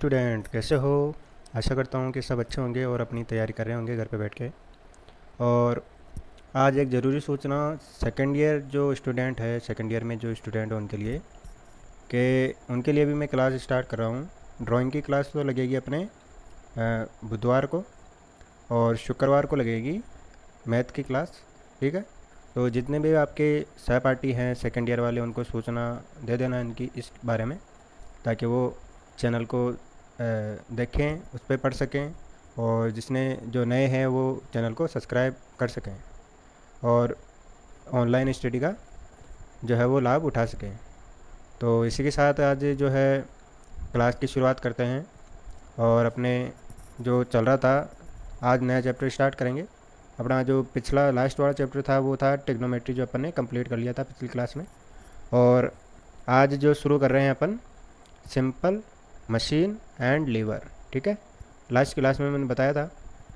Student, कैसे हो? आशा करता हूँ कि सब अच्छे होंगे और अपनी तैयारी कर रहे होंगे घर पे बैठ के। और आज एक ज़रूरी सूचना सेकंड ईयर जो स्टूडेंट है, सेकंड ईयर में जो स्टूडेंट है उनके लिए, कि उनके लिए भी मैं क्लास स्टार्ट कर रहा हूँ। ड्राइंग की क्लास तो लगेगी अपने बुधवार को, और शुक्रवार को लगेगी मैथ की क्लास। ठीक है, तो जितने भी आपके सहपाठी हैं सेकंड ईयर वाले, उनको सूचना दे देना इनकी इस बारे में, ताकि वो चैनल को देखें, उस पर पढ़ सकें, और जिसने जो नए हैं वो चैनल को सब्सक्राइब कर सकें और ऑनलाइन स्टडी का जो है वो लाभ उठा सकें। तो इसी के साथ आज जो है क्लास की शुरुआत करते हैं। और अपने जो चल रहा था, आज नया चैप्टर स्टार्ट करेंगे। अपना जो पिछला लास्ट वाला चैप्टर था वो था ट्रिग्नोमेट्री, जो अपन ने कंप्लीट कर लिया था पिछली क्लास में। और आज जो शुरू कर रहे हैं अपन, सिंपल मशीन एंड लीवर। ठीक है, लास्ट क्लास में मैंने बताया था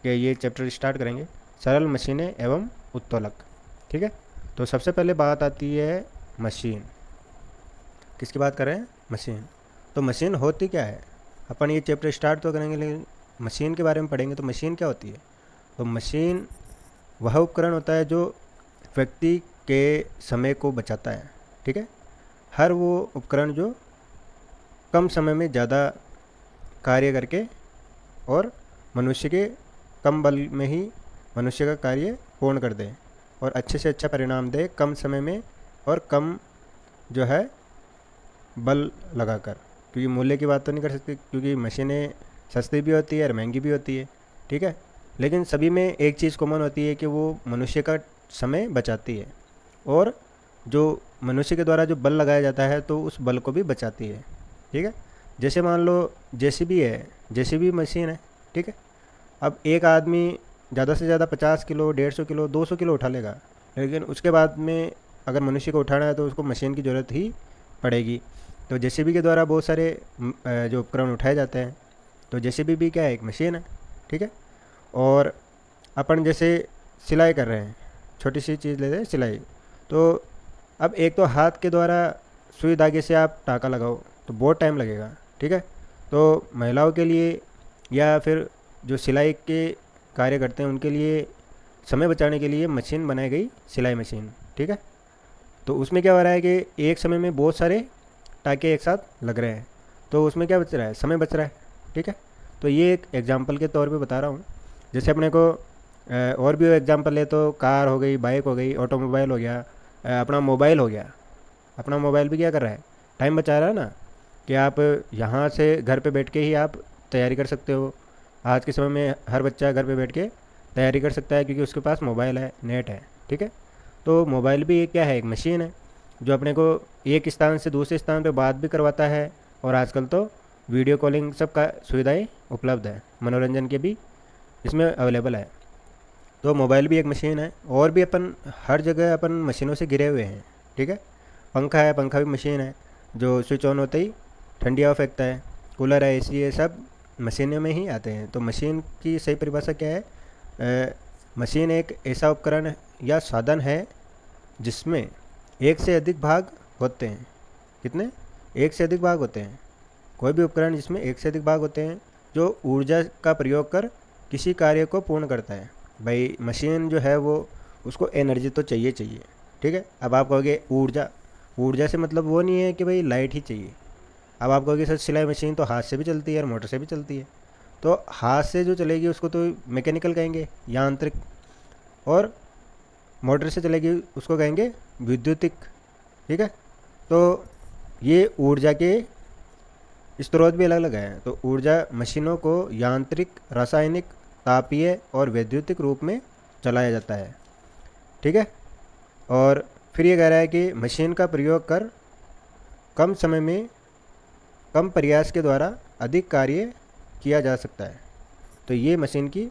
कि ये चैप्टर स्टार्ट करेंगे, सरल मशीनें एवं उत्तोलक। ठीक है, तो सबसे पहले बात आती है मशीन। किसकी बात कर रहे हैं? मशीन। तो मशीन होती क्या है? अपन ये चैप्टर स्टार्ट तो करेंगे, लेकिन मशीन के बारे में पढ़ेंगे। तो मशीन क्या होती है? तो मशीन वह उपकरण होता है जो व्यक्ति के समय को बचाता है। ठीक है, हर वो उपकरण जो कम समय में ज़्यादा कार्य करके और मनुष्य के कम बल में ही मनुष्य का कार्य पूर्ण कर दे और अच्छे से अच्छा परिणाम दे कम समय में और कम जो है बल लगाकर। क्योंकि मूल्य की बात तो नहीं कर सकते, क्योंकि मशीनें सस्ती भी होती है और महंगी भी होती है। ठीक है, लेकिन सभी में एक चीज़ कॉमन होती है कि वो मनुष्य का समय बचाती है, और जो मनुष्य के द्वारा जो बल लगाया जाता है तो उस बल को भी बचाती है। ठीक है, जैसे मान लो जेसीबी है, जेसीबी मशीन है। ठीक है, अब एक आदमी ज़्यादा से ज़्यादा 50 किलो, 150 किलो, 200 किलो उठा लेगा, लेकिन उसके बाद में अगर मनुष्य को उठाना है तो उसको मशीन की ज़रूरत ही पड़ेगी। तो जेसीबी के द्वारा बहुत सारे जो उपकरण उठाए जाते हैं। तो जेसीबी भी क्या है? एक मशीन है। ठीक है, और अपन जैसे सिलाई कर रहे हैं, छोटी सी चीज़ लेते हैं सिलाई। तो अब एक तो हाथ के द्वारा सुई धागे से आप टाँका लगाओ तो बहुत टाइम लगेगा। ठीक है, तो महिलाओं के लिए या फिर जो सिलाई के कार्य करते हैं उनके लिए समय बचाने के लिए मशीन बनाई गई, सिलाई मशीन। ठीक है, तो उसमें क्या हो रहा है कि एक समय में बहुत सारे टाँके एक साथ लग रहे हैं, तो उसमें क्या बच रहा है? समय बच रहा है। ठीक है, तो ये एक एग्जांपल के तौर पे बता रहा हूँ। जैसे अपने को और भी एग्जांपल ले तो कार हो गई, बाइक हो गई, ऑटोमोबाइल हो गया, अपना मोबाइल हो गया। अपना मोबाइल भी क्या कर रहा है? टाइम बचा रहा है ना, कि आप यहाँ से घर पे बैठ के ही आप तैयारी कर सकते हो। आज के समय में हर बच्चा घर पे बैठ के तैयारी कर सकता है, क्योंकि उसके पास मोबाइल है, नेट है। ठीक है, तो मोबाइल भी एक क्या है? एक मशीन है, जो अपने को एक स्थान से दूसरे स्थान पे बात भी करवाता है। और आजकल तो वीडियो कॉलिंग सब का सुविधाएं उपलब्ध है, मनोरंजन के भी इसमें अवेलेबल है। तो मोबाइल भी एक मशीन है, और भी अपन हर जगह अपन मशीनों से घिरे हुए हैं। ठीक है, पंखा है, पंखा भी मशीन है, जो स्विच ऑन होते ही ठंडी हवा फेंकता है। कूलर है, एसी है, सब मशीनों में ही आते हैं। तो मशीन की सही परिभाषा क्या है? मशीन एक ऐसा उपकरण या साधन है जिसमें एक से अधिक भाग होते हैं। कितने? एक से अधिक भाग होते हैं। कोई भी उपकरण जिसमें एक से अधिक भाग होते हैं, जो ऊर्जा का प्रयोग कर किसी कार्य को पूर्ण करता है। भाई मशीन जो है वो, उसको एनर्जी तो चाहिए चाहिए। ठीक है, अब आप कहोगे ऊर्जा, ऊर्जा से मतलब वो नहीं है कि भाई लाइट ही चाहिए। अब आप कहोगे सर सिलाई मशीन तो हाथ से भी चलती है और मोटर से भी चलती है। तो हाथ से जो चलेगी उसको तो मैकेनिकल कहेंगे, यांत्रिक, और मोटर से चलेगी उसको कहेंगे विद्युतिक। ठीक है, तो ये ऊर्जा के स्रोत भी अलग अलग हैं। तो ऊर्जा मशीनों को यांत्रिक, रासायनिक, तापीय और वैद्युतिक रूप में चलाया जाता है। ठीक है, और फिर ये कह रहा है कि मशीन का प्रयोग कर कम समय में कम प्रयास के द्वारा अधिक कार्य किया जा सकता है। तो ये मशीन की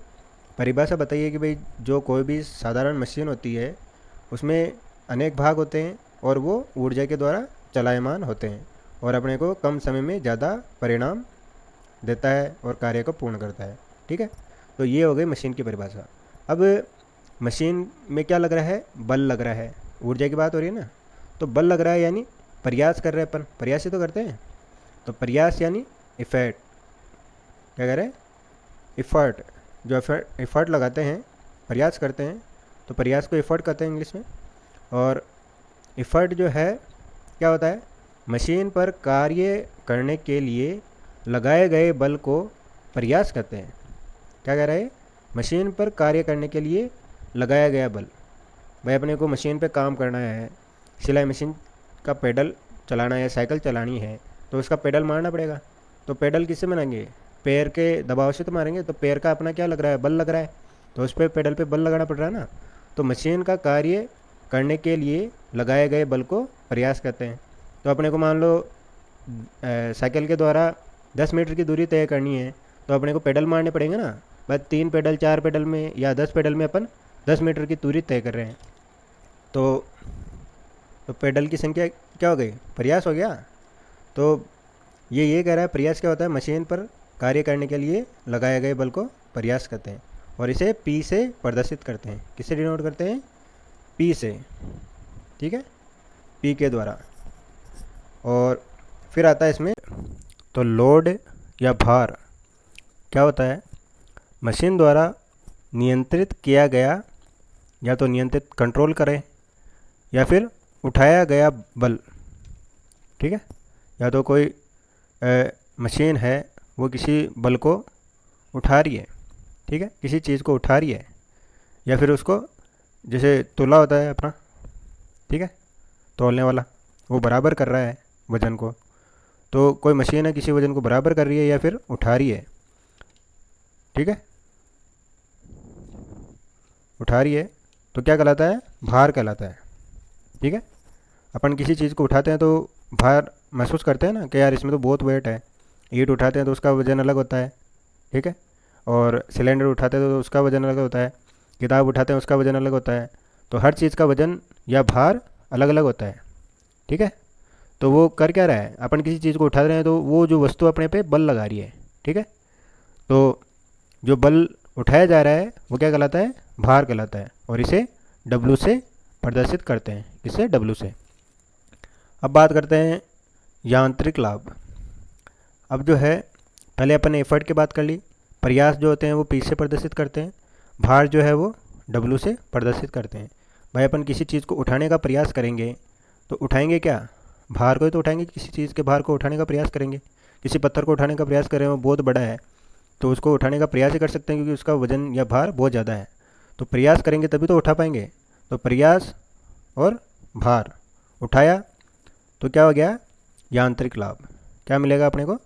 परिभाषा बताइए कि भाई जो कोई भी साधारण मशीन होती है उसमें अनेक भाग होते हैं और वो ऊर्जा के द्वारा चलायमान होते हैं और अपने को कम समय में ज़्यादा परिणाम देता है और कार्य को पूर्ण करता है। ठीक है, तो ये हो गई मशीन की परिभाषा। अब मशीन में क्या लग रहा है? बल लग रहा है। ऊर्जा की बात हो रही है ना, तो बल लग रहा है यानी प्रयास कर रहे हैं अपन, प्रयास ही तो करते हैं। तो प्रयास यानी इफेक्ट, क्या कह रहे हैं, इफ़र्ट, जो एफर्ट लगाते हैं, प्रयास करते हैं, तो प्रयास को एफर्ट कहते हैं इंग्लिश में। और एफर्ट जो है क्या होता है, मशीन पर कार्य करने के लिए लगाए गए बल को प्रयास कहते हैं। क्या कह रहे हैं, मशीन पर कार्य करने के लिए लगाया गया बल। भाई अपने को मशीन पे काम करना है, सिलाई मशीन का पेडल चलाना है, साइकिल चलानी है, तो उसका पेडल मारना पड़ेगा। तो पेडल किससे मारेंगे, पैर के दबाव से तो मारेंगे। तो पैर का अपना क्या लग रहा है, बल लग रहा है, तो उस पर पेडल पे बल लगाना पड़ रहा है ना। तो मशीन का कार्य करने के लिए लगाए गए बल को प्रयास कहते हैं। तो अपने को मान लो साइकिल के द्वारा 10 मीटर की दूरी तय करनी है, तो अपने को पेडल मारने पड़ेंगे ना। बस 3 पेडल 4 पेडल में या 10 पेडल में अपन 10 मीटर की दूरी तय कर रहे हैं। तो पेडल की संख्या क्या हो गई, प्रयास हो गया। तो ये कह रहा है प्रयास क्या होता है, मशीन पर कार्य करने के लिए लगाए गए बल को प्रयास कहते हैं। और इसे पी से प्रदर्शित करते हैं। किससे डिनोट करते हैं, पी से, ठीक है, पी के द्वारा। और फिर आता है इसमें, तो लोड या भार क्या होता है, मशीन द्वारा नियंत्रित किया गया, या तो नियंत्रित कंट्रोल करें, या फिर उठाया गया बल। ठीक है, या तो कोई मशीन है वो किसी बल को उठा रही है, ठीक है, किसी चीज़ को उठा रही है, या फिर उसको, जैसे तोला होता है अपना, ठीक है, तौलने वाला, वो बराबर कर रहा है वज़न को। तो कोई मशीन है किसी वज़न को बराबर कर रही है या फिर उठा रही है, ठीक है, उठा रही है, तो क्या कहलाता है, भार कहलाता है। ठीक है, अपन किसी चीज़ को उठाते हैं तो भार महसूस करते हैं ना कि यार इसमें तो बहुत वेट है। ईंट उठाते हैं तो उसका वज़न अलग होता है, ठीक है, और सिलेंडर उठाते हैं तो उसका वज़न अलग होता है, किताब उठाते हैं उसका वज़न अलग होता है। तो हर चीज़ का वज़न या भार अलग अलग होता है, ठीक है। तो वो कर क्या रहा है, अपन किसी चीज़ को उठा रहे हैं तो वो जो वस्तु अपने पे बल लगा रही है, ठीक है। तो जो बल उठाया जा रहा है वो क्या कहलाता है, भार कहलाता है। और इसे डब्लू से प्रदर्शित करते हैं, किससे, डब्लू से। अब बात करते हैं यांत्रिक लाभ। अब जो है, पहले अपन ने एफर्ट की बात कर ली, प्रयास जो होते हैं वो पी से प्रदर्शित करते हैं, भार जो है वो डब्लू से प्रदर्शित करते हैं। भाई अपन किसी चीज़ को उठाने का प्रयास करेंगे तो उठाएंगे क्या, भार को ही तो उठाएंगे, किसी चीज़ के भार को उठाने का प्रयास करेंगे। किसी पत्थर को उठाने का प्रयास करें, वो बहुत बड़ा है, तो उसको उठाने का प्रयास ही कर सकते हैं क्योंकि उसका वजन या भार बहुत ज़्यादा है। तो प्रयास करेंगे तभी तो उठा पाएंगे। तो प्रयास और भार उठाया तो क्या हो गया, यांत्रिक लाभ। क्या मिलेगा अपने को,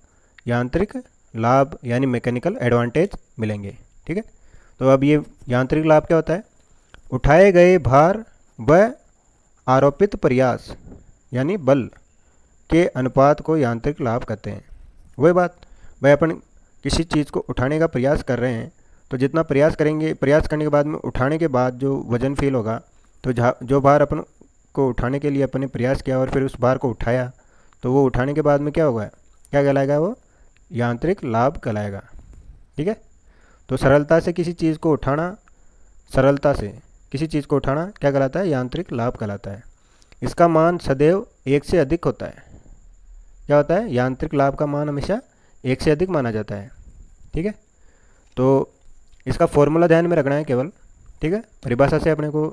यांत्रिक लाभ, यानी मैकेनिकल एडवांटेज मिलेंगे, ठीक है। तो अब ये यांत्रिक लाभ क्या होता है, उठाए गए भार व आरोपित प्रयास यानी बल के अनुपात को यांत्रिक लाभ कहते हैं। वही बात, भाई अपन किसी चीज़ को उठाने का प्रयास कर रहे हैं तो जितना प्रयास करेंगे, प्रयास करने के बाद में उठाने के बाद जो वज़न फील होगा, तो जो भार अपन को उठाने के लिए अपन ने प्रयास किया और फिर उस भार को उठाया, तो वो उठाने के बाद में क्या होगा, क्या कहलाएगा, वो यांत्रिक लाभ कहलाएगा, ठीक है। तो सरलता से किसी चीज़ को उठाना, सरलता से किसी चीज़ को उठाना क्या कहलाता है, यांत्रिक लाभ कहलाता है। इसका मान सदैव 1 से अधिक होता है। क्या होता है, यांत्रिक लाभ का मान हमेशा 1 से अधिक माना जाता है, ठीक है। तो इसका फॉर्मूला ध्यान में रखना है केवल, ठीक है, परिभाषा से अपने को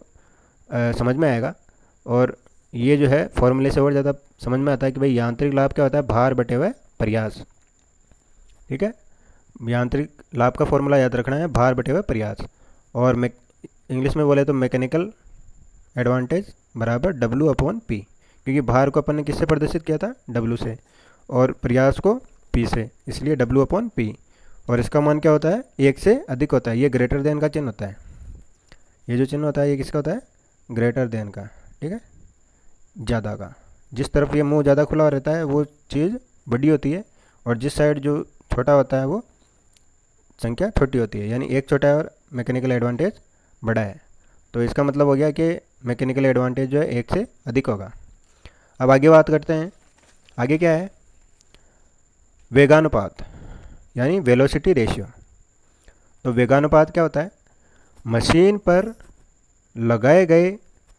समझ में आएगा। और ये जो है फॉर्मूले से और ज़्यादा समझ में आता है कि भाई यांत्रिक लाभ क्या होता है, भार बटे हुए प्रयास, ठीक है। यांत्रिक लाभ का फॉर्मूला याद रखना है, भार बटे हुए प्रयास। और इंग्लिश में बोले तो मैकेनिकल एडवांटेज बराबर W/P, क्योंकि भार को अपन ने किससे प्रदर्शित किया था, W से, और प्रयास को P से, इसलिए W/P। और इसका मान क्या होता है, 1 से अधिक होता है। ये ग्रेटर देन का चिन्ह होता है, ये जो चिन्ह होता है ये किसका होता है, ग्रेटर देन का, ठीक है, ज़्यादा का। जिस तरफ ये मुंह ज़्यादा खुला रहता है वो चीज़ बड़ी होती है, और जिस साइड जो छोटा होता है वो संख्या छोटी होती है, यानी एक छोटा है और मैकेनिकल एडवांटेज बड़ा है। तो इसका मतलब हो गया कि मैकेनिकल एडवांटेज जो है 1 से अधिक होगा। अब आगे बात करते हैं, आगे क्या है, वेगानुपात यानी वेलोसिटी रेशियो। तो वेगानुपात क्या होता है, मशीन पर लगाए गए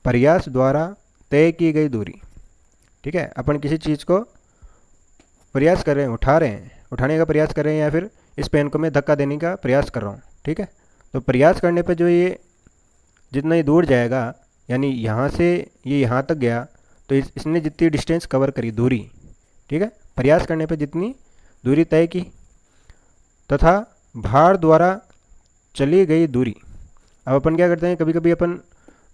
प्रयास द्वारा तय की गई दूरी, ठीक है। अपन किसी चीज़ को प्रयास कर रहे हैं, उठा रहे हैं, उठाने का प्रयास कर रहे हैं या फिर इस पेन को मैं धक्का देने का प्रयास कर रहा हूँ, ठीक है। तो प्रयास करने पे जो ये जितना ही दूर जाएगा, यानी यहाँ से ये यहाँ तक गया, तो इसने जितनी डिस्टेंस कवर करी, दूरी, ठीक है, प्रयास करने पे जितनी दूरी तय की, तथा भार द्वारा चली गई दूरी। अब अपन क्या करते हैं, कभी कभी अपन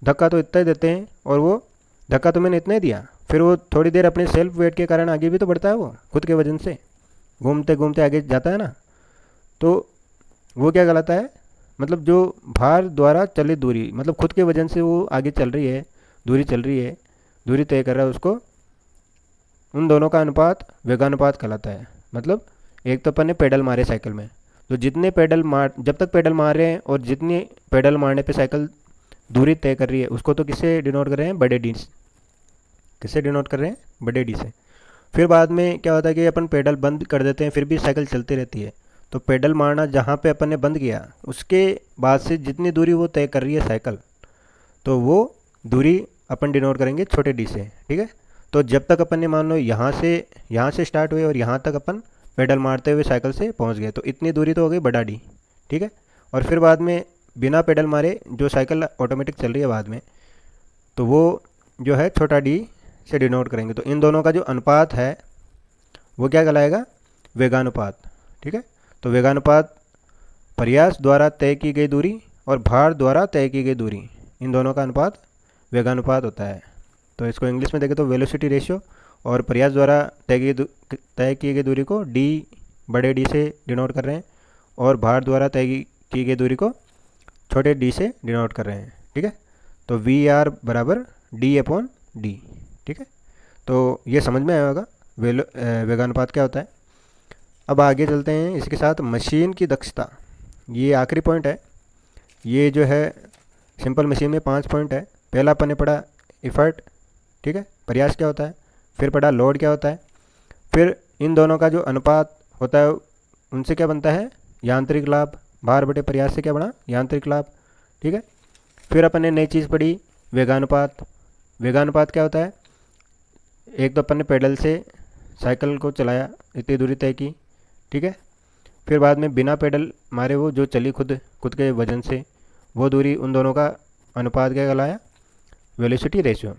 धक्का तो इतना ही देते हैं, और वो धक्का तो मैंने इतना ही दिया, फिर वो थोड़ी देर अपने सेल्फ वेट के कारण आगे भी तो बढ़ता है, वो खुद के वजन से घूमते घूमते आगे जाता है ना। तो वो क्या कहलाता है, मतलब जो भार द्वारा चली दूरी, मतलब खुद के वजन से वो आगे चल रही है, दूरी चल रही है, दूरी तय कर रहा है, उसको उन दोनों का अनुपात वेगानुपात कहलाता है। मतलब एक तो अपन ने पेडल मारे साइकिल में, तो जितने पेडल मार, जब तक पेडल मार रहे हैं और जितने पेडल मारने पे साइकिल दूरी तय कर रही है, उसको तो किससे डिनोट कर रहे हैं, बड़े डी। किससे डिनोट कर रहे हैं, बड़े डी से। फिर बाद में क्या होता है कि अपन पेडल बंद कर देते हैं, फिर भी साइकिल चलती रहती है। तो पेडल मारना जहाँ पे अपन ने बंद किया, उसके बाद से जितनी दूरी वो तय कर रही है साइकिल, तो वो दूरी अपन डिनोट करेंगे छोटे डी से, ठीक है। तो जब तक अपन ने मान लो यहाँ से स्टार्ट हुए और यहाँ तक अपन पेडल मारते हुए साइकिल से पहुँच गए, तो इतनी दूरी तो हो गई बड़ा डी, ठीक है। और फिर बाद में बिना पेडल मारे जो साइकिल ऑटोमेटिक चल रही है बाद में, तो वो जो है छोटा डी से डिनोट करेंगे। तो इन दोनों का जो अनुपात है वो क्या कहलाएगा, वेगानुपात, ठीक है। तो वेगानुपात प्रयास द्वारा तय की गई दूरी और भार द्वारा तय की गई दूरी, इन दोनों का अनुपात वेगानुपात होता है। तो इसको इंग्लिश में देखें तो वेलोसिटी रेशियो, और प्रयास द्वारा तय की गई दूरी को डी, बड़े डी से डिनोट कर रहे हैं, और भार द्वारा तय की गई दूरी को छोटे डी से डिनोट कर रहे हैं, ठीक है। तो वी आर बराबर डी अपॉन डी, ठीक है। तो ये समझ में आया होगा वेगानुपात क्या होता है। अब आगे चलते हैं, इसके साथ मशीन की दक्षता, ये आखिरी पॉइंट है। ये जो है सिंपल मशीन में 5 पॉइंट है। पहला अपन ने पढ़ा इफ़र्ट, ठीक है, प्रयास क्या होता है, फिर पढ़ा लोड क्या होता है, फिर इन दोनों का जो अनुपात होता है उनसे क्या बनता है, यांत्रिक लाभ, भार बटे प्रयास से क्या बना, यांत्रिक लाभ, ठीक है। फिर अपन ने नई चीज़ पढ़ी वेगानुपात। वेगानुपात क्या होता है, एक तो अपन ने पेडल से साइकिल को चलाया, इतनी दूरी तय की, ठीक है। फिर बाद में बिना पेडल मारे वो जो चली खुद के वजन से, वो दूरी, उन दोनों का अनुपात क्या कहलाया, वेलोसिटी रेशियो।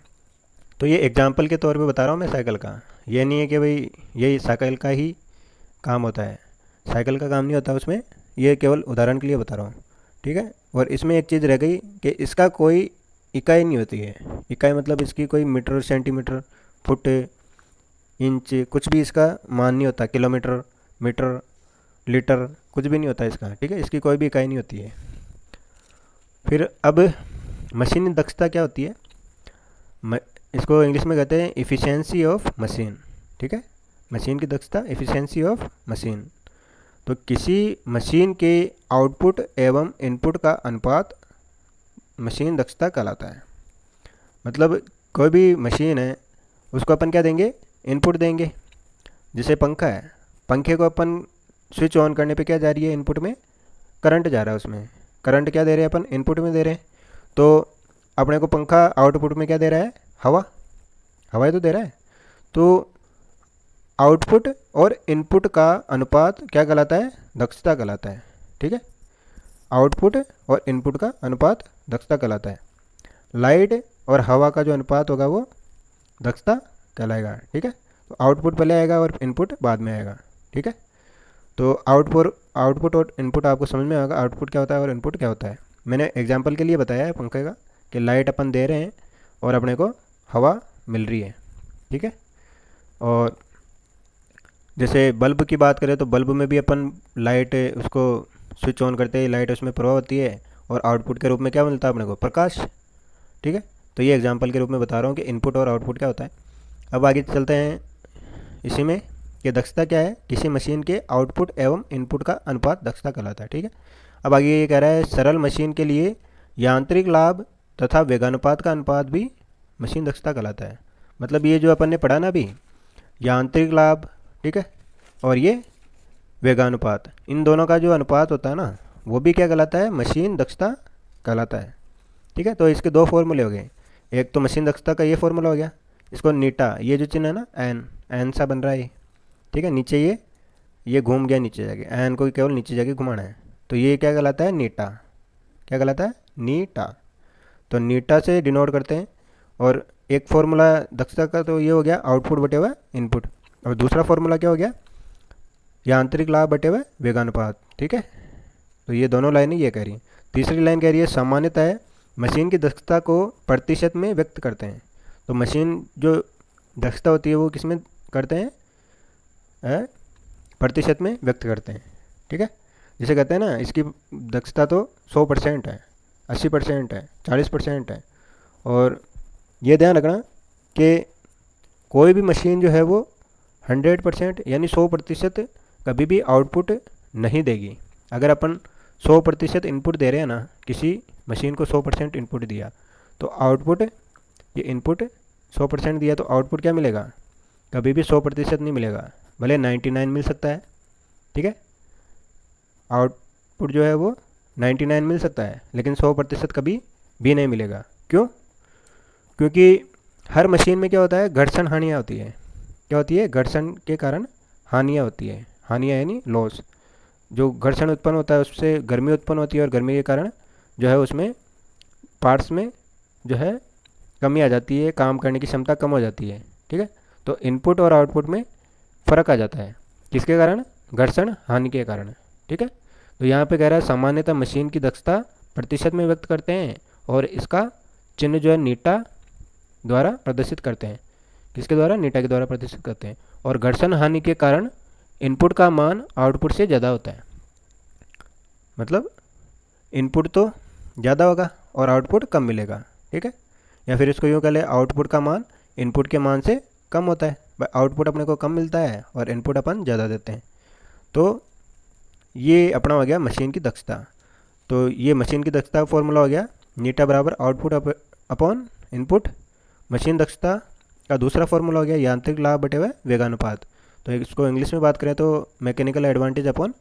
तो ये एग्जाम्पल के तौर पे बता रहा हूँ मैं साइकिल का, ये नहीं है कि भाई यही साइकिल का ही काम होता है, साइकिल का काम नहीं होता उसमें, ये केवल उदाहरण के लिए बता रहा हूँ, ठीक है। और इसमें एक चीज़ रह गई कि इसका कोई इकाई नहीं होती है। इकाई मतलब इसकी कोई मीटर, सेंटीमीटर, फुट, इंच, कुछ भी इसका मान नहीं होता, किलोमीटर, मीटर, लीटर, कुछ भी नहीं होता इसका, ठीक है। इसकी कोई भी इकाई नहीं होती है। फिर अब मशीनी दक्षता क्या होती है, इसको इंग्लिश में कहते हैं इफ़िशेंसी ऑफ मशीन, ठीक है। मशीन की दक्षता, इफ़िशेंसी ऑफ मशीन। तो किसी मशीन के आउटपुट एवं इनपुट का अनुपात मशीन दक्षता कहलाता है। मतलब कोई भी मशीन है, उसको अपन क्या देंगे, इनपुट देंगे। जैसे पंखा है, पंखे को अपन स्विच ऑन करने पे क्या जा रही है, इनपुट में करंट जा रहा है, उसमें करंट क्या दे रहे हैं अपन, इनपुट में दे रहे हैं। तो अपने को पंखा आउटपुट में क्या दे रहा है, हवा, हवा ही तो दे रहा है। तो आउटपुट और इनपुट का अनुपात क्या कहलाता है, दक्षता कहलाता है, ठीक है। आउटपुट और इनपुट का अनुपात दक्षता कहलाता है। लाइट और हवा का जो अनुपात होगा वो दक्षता कहलाएगा, ठीक है। तो आउटपुट पहले आएगा और इनपुट बाद में आएगा, ठीक है। तो आउटपुट और इनपुट आपको समझ में आएगा, आउटपुट क्या होता है और इनपुट क्या होता है। मैंने एग्जांपल के लिए बताया है पंखे का कि लाइट अपन दे रहे हैं और अपने को हवा मिल रही है, ठीक है। और जैसे बल्ब की बात करें तो बल्ब में भी अपन लाइट, उसको स्विच ऑन करते ही लाइट उसमें प्रवाह होती है और आउटपुट के रूप में क्या मिलता है अपने को, प्रकाश, ठीक है। तो ये एग्जांपल के रूप में बता रहा हूँ कि इनपुट और आउटपुट क्या होता है। अब आगे चलते हैं इसी में कि दक्षता क्या है, किसी मशीन के आउटपुट एवं इनपुट का अनुपात दक्षता कहलाता है, ठीक है। अब आगे ये कह रहा है सरल मशीन के लिए यांत्रिक लाभ तथा वेगानुपात का अनुपात भी मशीन दक्षता कहलाता है। मतलब ये जो अपन ने पढ़ा ना अभी, यांत्रिक लाभ, ठीक है, और ये वेगानुपात, इन दोनों का जो अनुपात होता है ना, वो भी क्या कहलाता है, मशीन दक्षता कहलाता है, ठीक है। तो इसके दो फॉर्मूले हो गए, एक तो मशीन दक्षता का ये फॉर्मूला हो गया, इसको नीटा, ये जो चिन्ह है ना, एन सा बन रहा है, ठीक है, नीचे ये ये घूम गया नीचे जाके, एन को केवल नीचे जाके घुमाना है, तो ये क्या कहलाता है, नीटा। क्या कहलाता है, नीटा। तो नीटा से डिनोट करते हैं। और एक फॉर्मूला दक्षता का तो ये हो गया आउटपुट बटे हुआ इनपुट, और दूसरा फॉर्मूला क्या हो गया, यांत्रिक लाभ बटे हुआ वेगानुपात। ठीक है, तो ये दोनों लाइनें ये कह रही हैं। तीसरी लाइन कह रही है सामान्यतः मशीन की दक्षता को प्रतिशत में व्यक्त करते हैं। तो मशीन जो दक्षता होती है वो किस में करते हैं, प्रतिशत में व्यक्त करते हैं। ठीक है, जैसे कहते हैं ना इसकी दक्षता तो 100% है, 80% है, 40% है। और ये ध्यान रखना कि कोई भी मशीन जो है वो 100% यानी 100% कभी भी आउटपुट नहीं देगी। अगर अपन 100% इनपुट दे रहे हैं ना, किसी मशीन को 100% इनपुट दिया तो आउटपुट, ये इनपुट 100% दिया तो आउटपुट क्या मिलेगा, कभी भी 100% नहीं मिलेगा, भले 99 मिल सकता है। ठीक है, आउटपुट जो है वो 99 मिल सकता है, लेकिन 100% कभी भी नहीं मिलेगा। क्यों? क्योंकि हर मशीन में क्या होता है, घर्षण हानियाँ होती है। क्या होती है, घर्षण के कारण हानियाँ होती है। हानियाँ यानी लॉस। जो घर्षण उत्पन्न होता है उससे गर्मी उत्पन्न होती है, और गर्मी के कारण जो है उसमें पार्ट्स में जो है कमी आ जाती है, काम करने की क्षमता कम हो जाती है। ठीक है, तो इनपुट और आउटपुट में फ़र्क आ जाता है, किसके कारण, घर्षण हानि के कारण। ठीक है, तो यहाँ पे कह रहा है सामान्यतः मशीन की दक्षता प्रतिशत में व्यक्त करते हैं, और इसका चिन्ह जो है नीटा द्वारा प्रदर्शित करते हैं। किसके द्वारा, नीटा के द्वारा प्रदर्शित करते हैं। और घर्षण हानि के कारण इनपुट का मान आउटपुट से ज़्यादा होता है। मतलब इनपुट तो ज़्यादा होगा और आउटपुट कम मिलेगा। ठीक है, या फिर इसको यूँ कह ले, आउटपुट का मान इनपुट के मान से कम होता है। आउटपुट अपने को कम मिलता है और इनपुट अपन ज़्यादा देते हैं। तो ये अपना हो गया मशीन की दक्षता। तो ये मशीन की दक्षता का फॉर्मूला हो गया, नीटा बराबर आउटपुट अपॉन इनपुट। मशीन दक्षता का दूसरा फॉर्मूला हो गया यांत्रिक लाभ बटे हुए वेगानुपात। तो इसको इंग्लिश में बात करें तो mechanical advantage upon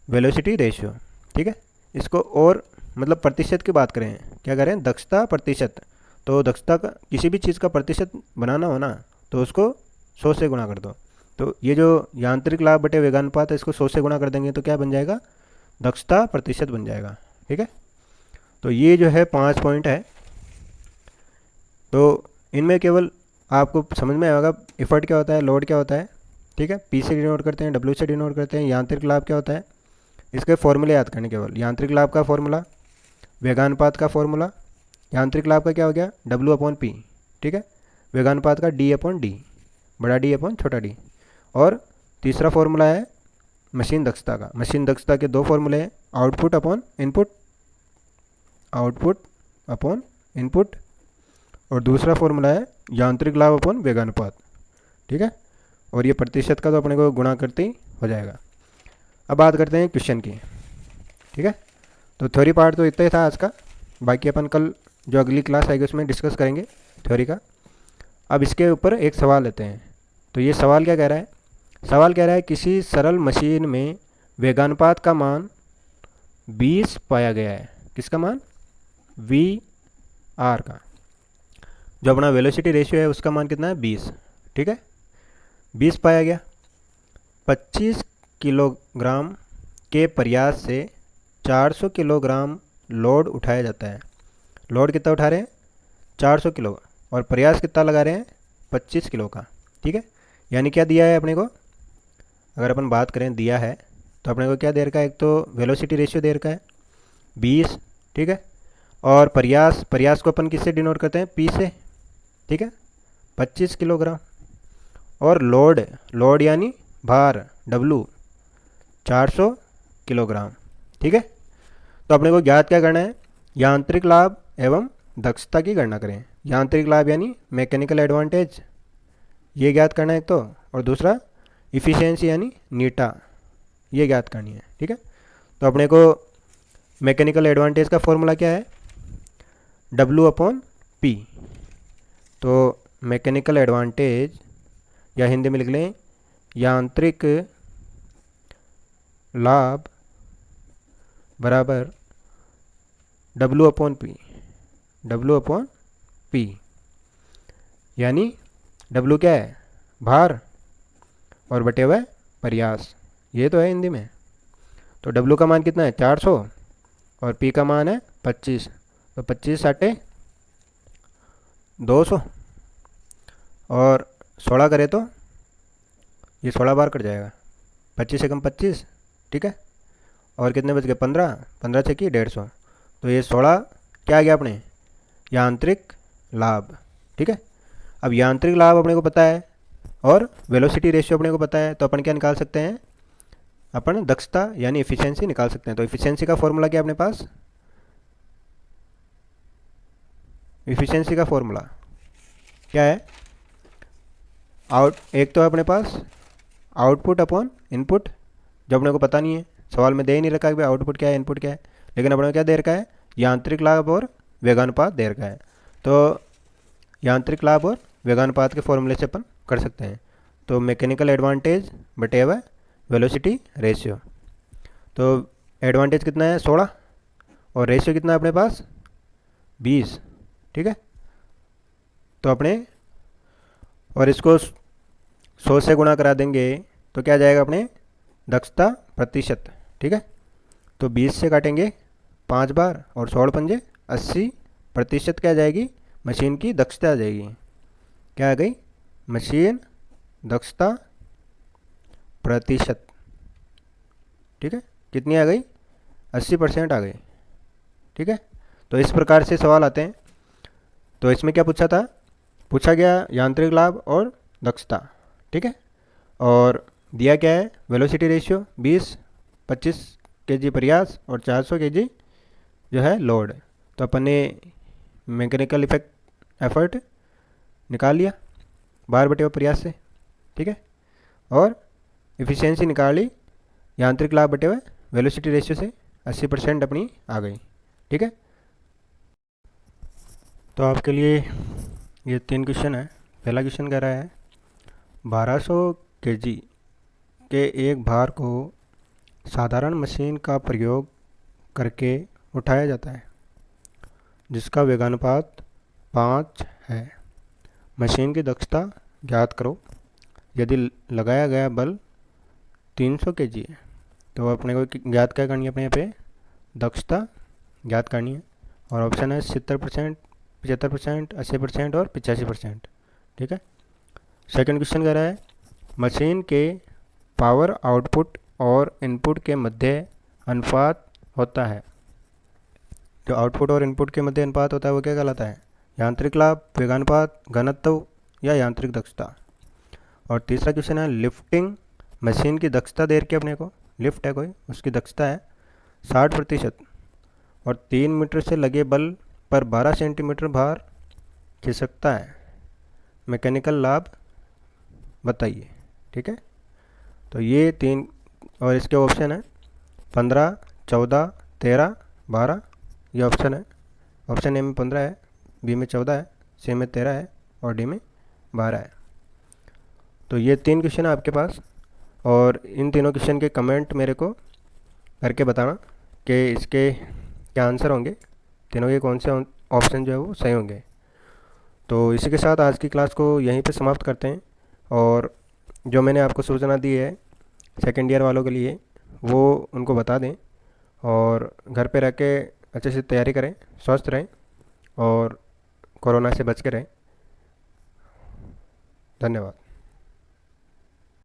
velocity ratio. ठीक है, इसको और मतलब प्रतिशत की बात करें, क्या करें, दक्षता प्रतिशत। तो दक्षता का किसी भी चीज़ का प्रतिशत बनाना हो ना, तो उसको 100 से गुणा कर दो। तो ये जो यांत्रिक लाभ बटे वेगानुपात है, इसको 100 से गुणा कर देंगे तो क्या बन जाएगा, दक्षता प्रतिशत बन जाएगा। ठीक है, तो ये जो है 5 पॉइंट है। तो इनमें केवल आपको समझ में आएगा एफर्ट क्या होता है, लोड क्या होता है। ठीक है, पी से डिनोट करते हैं, डब्ल्यू से डिनोट करते हैं। यांत्रिक लाभ क्या होता है, इसके फॉर्मूले याद करने केवल। यांत्रिक लाभ का फॉर्मूला, वेगानुपात का फॉर्मूला। यांत्रिक लाभ का क्या हो गया, डब्ल्यू अपॉन पी। ठीक है, वेगानुपात का डी अपॉन डी, बड़ा डी अपॉन छोटा डी। और तीसरा फॉर्मूला है मशीन दक्षता का। मशीन दक्षता के दो फॉर्मूले हैं, output upon input, output upon input. और दूसरा फॉर्मूला है यांत्रिक लाभ अपॉन वेगानुपात। ठीक है, और ये प्रतिशत का तो अपने को गुणा करते ही हो जाएगा। अब बात करते हैं क्वेश्चन की। ठीक है, तो थ्योरी पार्ट तो इतना ही था आज का, बाकी अपन कल जो अगली क्लास आएगी उसमें डिस्कस करेंगे थ्योरी का। अब इसके ऊपर एक सवाल लेते हैं। तो ये सवाल क्या कह रहा है, सवाल कह रहा है किसी सरल मशीन में वेगानुपात का मान 20 पाया गया है। किसका मान, वी आर का। जो अपना वेलोसिटी रेशियो है उसका मान कितना है, 20। ठीक है, 20 पाया गया। 25 किलोग्राम के प्रयास से 400 किलोग्राम लोड उठाया जाता है। लोड कितना उठा रहे हैं, 400 किलो, और प्रयास कितना लगा रहे हैं, 25 किलो का। ठीक है, यानी क्या दिया है अपने को, अगर अपन बात करें दिया है तो अपने को क्या दे रखा है, एक तो वेलोसिटी रेशियो दे रखा है 20। ठीक है, और प्रयास, प्रयास को अपन किससे डिनोट करते हैं, पी से। ठीक है, 25 किलोग्राम। और लोड, लोड यानी भार, डब्लू, 400 किलोग्राम। ठीक है, तो अपने को ज्ञात क्या करना है, यांत्रिक लाभ एवं दक्षता की गणना करें। यांत्रिक लाभ यानी मैकेनिकल एडवांटेज, ये ज्ञात करना है एक तो, और दूसरा इफ़िशियंसी यानी नीटा, ये ज्ञात करनी है। ठीक है, तो अपने को मैकेनिकल एडवांटेज का फॉर्मूला क्या है, डब्लू अपॉन पी। तो मैकेनिकल एडवांटेज, या हिंदी में लिख लें यांत्रिक लाभ बराबर W upon P. W upon P यानी डब्लू क्या है, भार, और बटे हुए प्रयास। ये तो है हिंदी में। तो डब्लू का मान कितना है 400 और पी का मान है 25। तो 25 साटे 200 और 16 करे तो ये 16 बार कट जाएगा। 25 से कम 25, ठीक है। और कितने बच गए 15, 15 से की 150। तो ये 16 क्या आ गया अपने यांत्रिक लाभ, ठीक है। अब यांत्रिक लाभ अपने को पता है और वेलोसिटी रेशियो अपने को पता है, तो अपन क्या निकाल सकते हैं, अपन दक्षता यानी इफिशियंसी निकाल सकते हैं। तो इफिशियंसी का फॉर्मूला क्या अपने पास, इफिशियंसी का फॉर्मूला क्या है, एक तो है अपने पास आउटपुट अपॉन इनपुट, जो अपने को पता नहीं है, सवाल में दे ही नहीं रखा कि भाई आउटपुट क्या है इनपुट क्या है, लेकिन अपने को क्या दे रखा है, यांत्रिक लाभ और वेगानुपात दे रखा है। तो यांत्रिक लाभ और वेगानुपात के फॉर्मूले से अपन कर सकते हैं। तो मैकेनिकल एडवांटेज बटे हुआ वेलोसिटी रेशियो। तो एडवांटेज कितना है 16 और रेशियो कितना है अपने पास 20, ठीक है। तो अपने और इसको 100 से गुणा करा देंगे तो क्या जाएगा अपने दक्षता प्रतिशत, ठीक है। तो 20 से काटेंगे 5 बार और 16 पंजे 80% क्या जाएगी, मशीन की दक्षता आ जाएगी। क्या आ गई, मशीन दक्षता प्रतिशत, ठीक है। कितनी आ गई 80% आ गई, ठीक है। तो इस प्रकार से सवाल आते हैं। तो इसमें क्या पूछा था, पूछा गया यांत्रिक लाभ और दक्षता, ठीक है। और दिया क्या है, वेलोसिटी रेशियो 20, 25 केजी प्रयास और 400 केजी जो है लोड। तो अपन ने मैकेनिकल इफेक्ट एफर्ट निकाल लिया बार बटे हुए प्रयास से, ठीक है। और इफिशियंसी निकाली यांत्रिक लाभ बटे हुए वेलोसिटी रेशियो से 80% अपनी आ गई, ठीक है। तो आपके लिए ये 3 क्वेश्चन है। पहला क्वेश्चन कह रहा है 1200 केजी के एक भार को साधारण मशीन का प्रयोग करके उठाया जाता है जिसका वेगानुपात 5 है। मशीन की दक्षता ज्ञात करो। यदि लगाया गया बल 300 केजी है तो अपने को ज्ञात क्या करनी है, अपने यहाँ पे दक्षता ज्ञात करनी है। और ऑप्शन है 70%, 75%, 80% और 85%, ठीक है। सेकंड क्वेश्चन कह रहा है मशीन के पावर आउटपुट और इनपुट के मध्य अनुपात होता है। जो आउटपुट और इनपुट के मध्य अनुपात होता है वो क्या कहलाता है, यांत्रिक लाभ, वेगानुपात, घनत्व या यांत्रिक दक्षता। और तीसरा क्वेश्चन है लिफ्टिंग मशीन की दक्षता दे रखी है अपने को, लिफ्ट है कोई, उसकी दक्षता है 60% और 3 मीटर से लगे बल पर 12 सेंटीमीटर भार खिसकता है। मैकेनिकल लाभ बताइए, ठीक है। तो ये 3 और इसके ऑप्शन है 15, 14, 13, 12, ये ऑप्शन है। ऑप्शन ए में 15 है, बी में 14 है, सी में 13 है और डी में 12 है। तो ये 3 क्वेश्चन है आपके पास और इन तीनों क्वेश्चन के कमेंट मेरे को करके बताना कि इसके क्या आंसर होंगे, तीनों के कौन से ऑप्शन जो है वो सही होंगे। तो इसी के साथ आज की क्लास को यहीं पे समाप्त करते हैं। और जो मैंने आपको सूचना दी है सेकेंड ईयर वालों के लिए वो उनको बता दें और घर पे रह के अच्छे से तैयारी करें, स्वस्थ रहें और कोरोना से बच के रहें। धन्यवाद।